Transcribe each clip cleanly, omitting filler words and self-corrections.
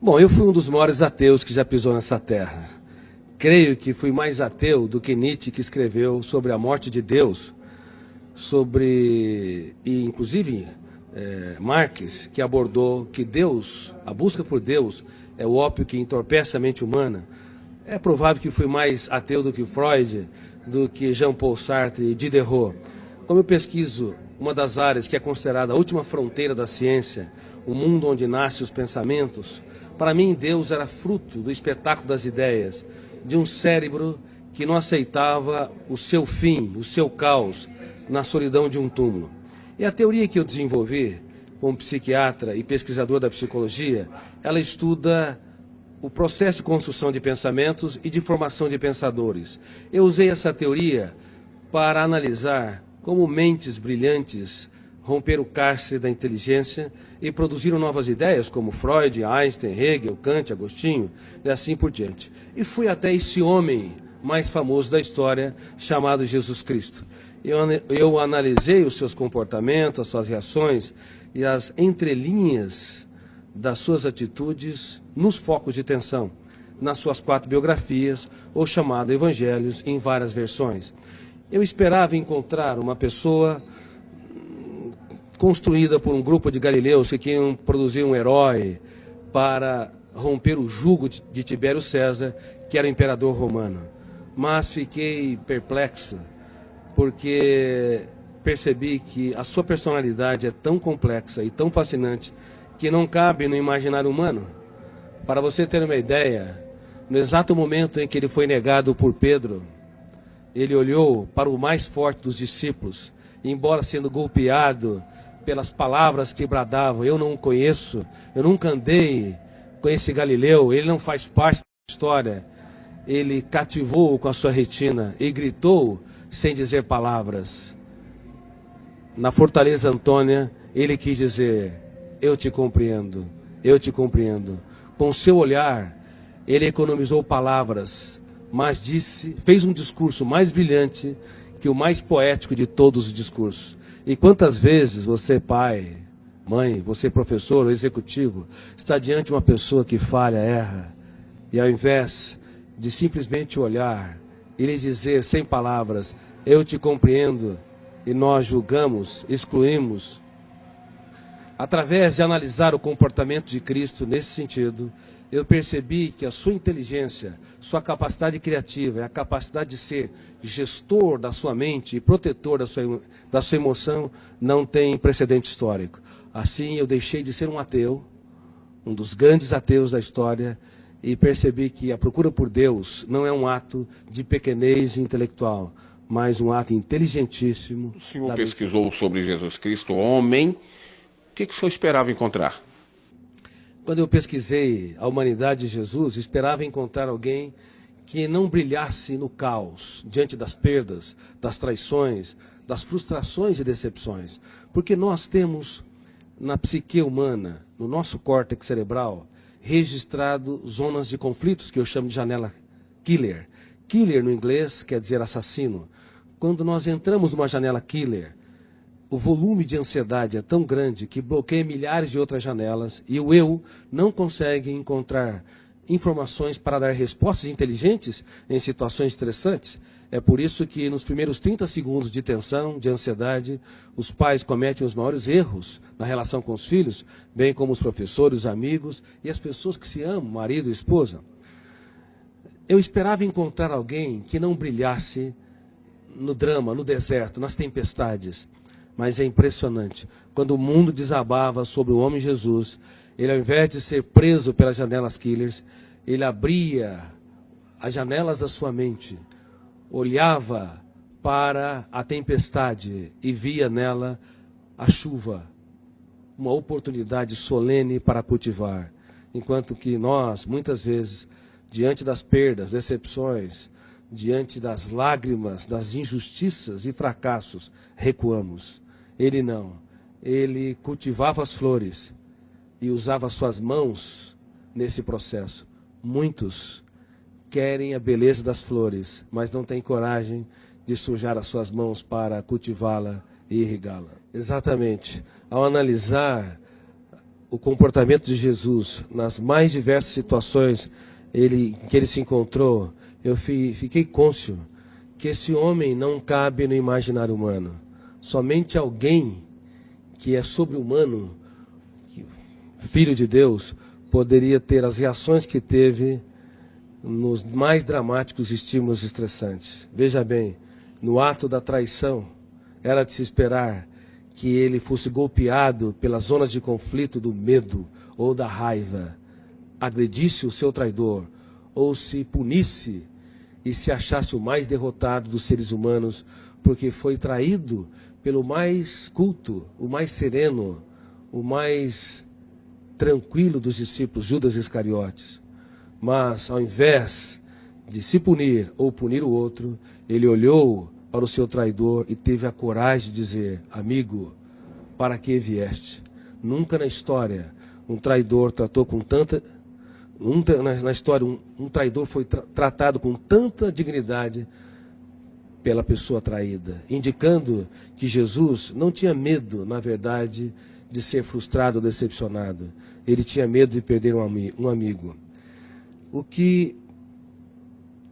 Bom, eu fui um dos maiores ateus que já pisou nessa terra. Creio que fui mais ateu do que Nietzsche, que escreveu sobre a morte de Deus, e inclusive Marx, que abordou que Deus, a busca por Deus, é o ópio que entorpece a mente humana. É provável que fui mais ateu do que Freud, do que Jean-Paul Sartre e Diderot. Como eu pesquiso uma das áreas que é considerada a última fronteira da ciência, o mundo onde nascem os pensamentos, para mim Deus era fruto do espetáculo das ideias, de um cérebro que não aceitava o seu fim, o seu caos, na solidão de um túmulo. E a teoria que eu desenvolvi como psiquiatra e pesquisador da psicologia, ela estuda o processo de construção de pensamentos e de formação de pensadores. Eu usei essa teoria para analisar como mentes brilhantes romperam o cárcere da inteligência e produziram novas ideias, como Freud, Einstein, Hegel, Kant, Agostinho, e assim por diante. E fui até esse homem mais famoso da história, chamado Jesus Cristo. Eu analisei os seus comportamentos, as suas reações e as entrelinhas das suas atitudes nos focos de tensão, nas suas 4 biografias, ou chamado Evangelhos, em várias versões. Eu esperava encontrar uma pessoa construída por um grupo de galileus que queriam produzir um herói para romper o jugo de Tibério César, que era o imperador romano. Mas fiquei perplexo, porque percebi que a sua personalidade é tão complexa e tão fascinante que não cabe no imaginário humano. Para você ter uma ideia, no exato momento em que ele foi negado por Pedro, ele olhou para o mais forte dos discípulos, e embora sendo golpeado pelas palavras que bradavam, eu não o conheço, eu nunca andei com esse Galileu, ele não faz parte da história, ele cativou-o com a sua retina e gritou sem dizer palavras. Na Fortaleza Antônia, ele quis dizer: eu te compreendo, eu te compreendo. Com seu olhar, ele economizou palavras, mas fez um discurso mais brilhante que o mais poético de todos os discursos. E quantas vezes você, pai, mãe, você, professor ou executivo, está diante de uma pessoa que falha, erra, e ao invés de simplesmente olhar e lhe dizer sem palavras: eu te compreendo, e nós julgamos, excluímos. Através de analisar o comportamento de Cristo nesse sentido, eu percebi que a sua inteligência, sua capacidade criativa, a capacidade de ser gestor da sua mente e protetor da sua emoção não tem precedente histórico. Assim, eu deixei de ser um ateu, um dos grandes ateus da história, e percebi que a procura por Deus não é um ato de pequenez intelectual, mas um ato inteligentíssimo. O senhor pesquisou sobre Jesus Cristo, homem. O que o senhor esperava encontrar? Quando eu pesquisei a humanidade de Jesus, esperava encontrar alguém que não brilhasse no caos, diante das perdas, das traições, das frustrações e decepções. Porque nós temos na psique humana, no nosso córtex cerebral, registrado zonas de conflitos, que eu chamo de janela killer. Killer no inglês quer dizer assassino. Quando nós entramos numa janela killer, o volume de ansiedade é tão grande que bloqueia milhares de outras janelas e o eu não consegue encontrar informações para dar respostas inteligentes em situações estressantes. É por isso que nos primeiros 30 segundos de tensão, de ansiedade, os pais cometem os maiores erros na relação com os filhos, bem como os professores, os amigos e as pessoas que se amam, marido e esposa. Eu esperava encontrar alguém que não brilhasse no drama, no deserto, nas tempestades. Mas é impressionante, quando o mundo desabava sobre o homem Jesus, ele, ao invés de ser preso pelas janelas killers, ele abria as janelas da sua mente, olhava para a tempestade e via nela a chuva, uma oportunidade solene para cultivar. Enquanto que nós, muitas vezes, diante das perdas, decepções, diante das lágrimas, das injustiças e fracassos, recuamos. Ele não. Ele cultivava as flores e usava suas mãos nesse processo. Muitos querem a beleza das flores, mas não têm coragem de sujar as suas mãos para cultivá-la e irrigá-la. Exatamente. Ao analisar o comportamento de Jesus nas mais diversas situações em que ele se encontrou, eu fiquei cônscio que esse homem não cabe no imaginário humano. Somente alguém que é sobre-humano, filho de Deus, poderia ter as reações que teve nos mais dramáticos estímulos estressantes. Veja bem, no ato da traição, era de se esperar que ele fosse golpeado pelas zonas de conflito do medo ou da raiva, agredisse o seu traidor, ou se punisse e se achasse o mais derrotado dos seres humanos, porque foi traído pelo mais culto, o mais sereno, o mais tranquilo dos discípulos, Judas Iscariotes. Mas, ao invés de se punir ou punir o outro, ele olhou para o seu traidor e teve a coragem de dizer: amigo, para que vieste? Nunca na história um traidor tratou com tanta... Na história, um traidor foi tratado com tanta dignidade pela pessoa traída, indicando que Jesus não tinha medo, na verdade, de ser frustrado ou decepcionado. Ele tinha medo de perder um amigo. O que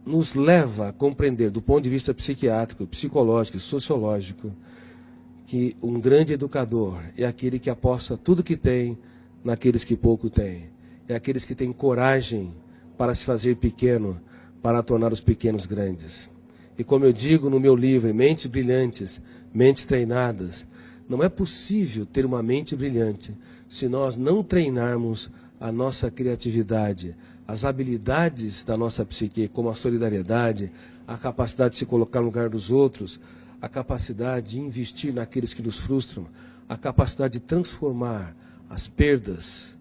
nos leva a compreender, do ponto de vista psiquiátrico, psicológico e sociológico, que um grande educador é aquele que aposta tudo que tem naqueles que pouco têm. É aqueles que têm coragem para se fazer pequeno, para tornar os pequenos grandes. E como eu digo no meu livro, Mentes Brilhantes, Mentes Treinadas, não é possível ter uma mente brilhante se nós não treinarmos a nossa criatividade, as habilidades da nossa psique, como a solidariedade, a capacidade de se colocar no lugar dos outros, a capacidade de investir naqueles que nos frustram, a capacidade de transformar as perdas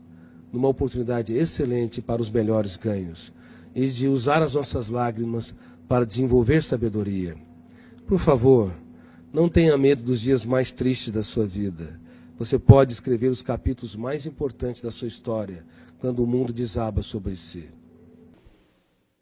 numa oportunidade excelente para os melhores ganhos, e de usar as nossas lágrimas para desenvolver sabedoria. Por favor, não tenha medo dos dias mais tristes da sua vida. Você pode escrever os capítulos mais importantes da sua história quando o mundo desaba sobre si.